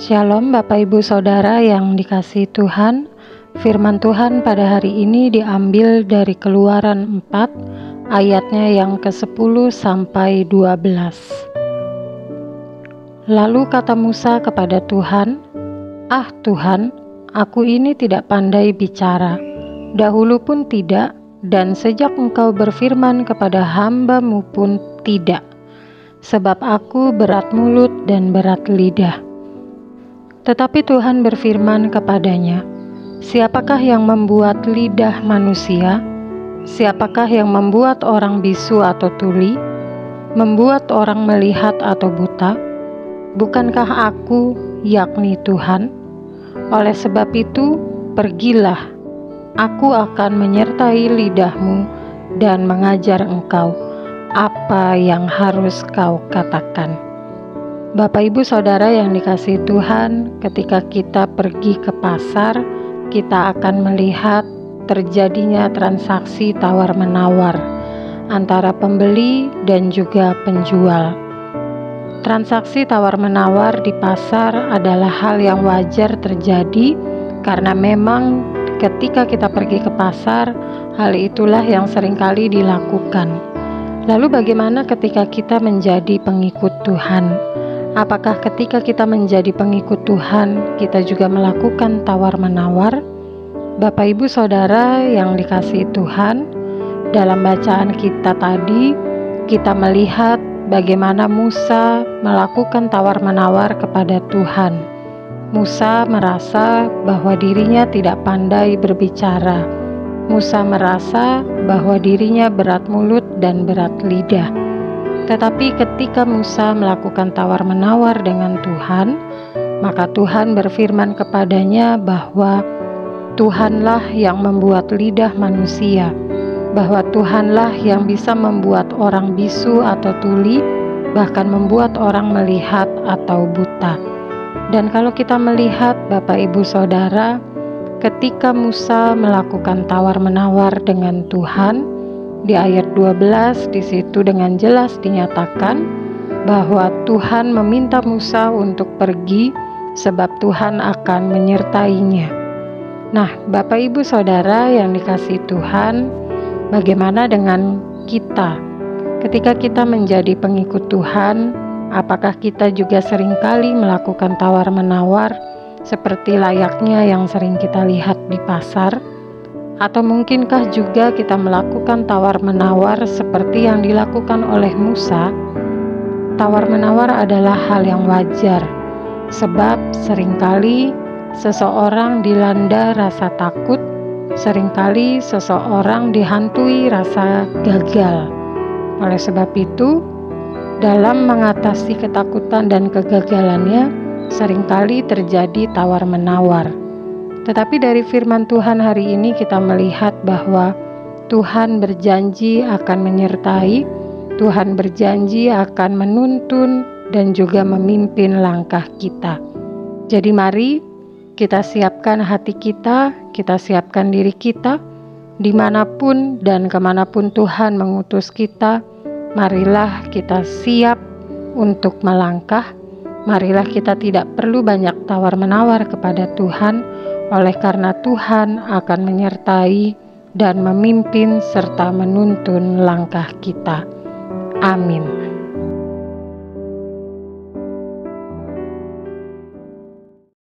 Shalom Bapak Ibu Saudara yang dikasihi Tuhan. Firman Tuhan pada hari ini diambil dari Keluaran 4 ayatnya yang ke-10 sampai 12. Lalu kata Musa kepada Tuhan, "Ah Tuhan, aku ini tidak pandai bicara, dahulu pun tidak, dan sejak Engkau berfirman kepada hamba-Mu pun tidak, sebab aku berat mulut dan berat lidah." Tetapi Tuhan berfirman kepadanya, "Siapakah yang membuat lidah manusia? Siapakah yang membuat orang bisu atau tuli? Membuat orang melihat atau buta? Bukankah aku, yakni Tuhan? Oleh sebab itu, pergilah, aku akan menyertai lidahmu dan mengajar engkau apa yang harus kau katakan." Bapak Ibu Saudara yang dikasihi Tuhan, ketika kita pergi ke pasar, kita akan melihat terjadinya transaksi tawar-menawar antara pembeli dan juga penjual. Transaksi tawar-menawar di pasar adalah hal yang wajar terjadi karena memang ketika kita pergi ke pasar, hal itulah yang seringkali dilakukan. Lalu bagaimana ketika kita menjadi pengikut Tuhan? Apakah ketika kita menjadi pengikut Tuhan, kita juga melakukan tawar-menawar? Bapak Ibu Saudara yang dikasihi Tuhan, dalam bacaan kita tadi, kita melihat bagaimana Musa melakukan tawar-menawar kepada Tuhan. Musa merasa bahwa dirinya tidak pandai berbicara. Musa merasa bahwa dirinya berat mulut dan berat lidah. Tetapi ketika Musa melakukan tawar-menawar dengan Tuhan, maka Tuhan berfirman kepadanya bahwa Tuhanlah yang membuat lidah manusia, bahwa Tuhanlah yang bisa membuat orang bisu atau tuli, bahkan membuat orang melihat atau buta. Dan kalau kita melihat Bapak Ibu Saudara, ketika Musa melakukan tawar-menawar dengan Tuhan, di ayat 12 di situ dengan jelas dinyatakan bahwa Tuhan meminta Musa untuk pergi sebab Tuhan akan menyertainya. Nah, Bapak Ibu Saudara yang dikasihi Tuhan, bagaimana dengan kita? Ketika kita menjadi pengikut Tuhan, apakah kita juga seringkali melakukan tawar-menawar seperti layaknya yang sering kita lihat di pasar? Atau mungkinkah juga kita melakukan tawar-menawar seperti yang dilakukan oleh Musa? Tawar-menawar adalah hal yang wajar, sebab seringkali seseorang dilanda rasa takut, seringkali seseorang dihantui rasa gagal. Oleh sebab itu, dalam mengatasi ketakutan dan kegagalannya, seringkali terjadi tawar-menawar. Tetapi dari firman Tuhan hari ini kita melihat bahwa Tuhan berjanji akan menyertai, Tuhan berjanji akan menuntun dan juga memimpin langkah kita. Jadi mari kita siapkan hati kita siapkan diri kita, dimanapun dan kemanapun Tuhan mengutus kita, marilah kita siap untuk melangkah, marilah kita tidak perlu banyak tawar-menawar kepada Tuhan, oleh karena Tuhan akan menyertai dan memimpin serta menuntun langkah kita. Amin.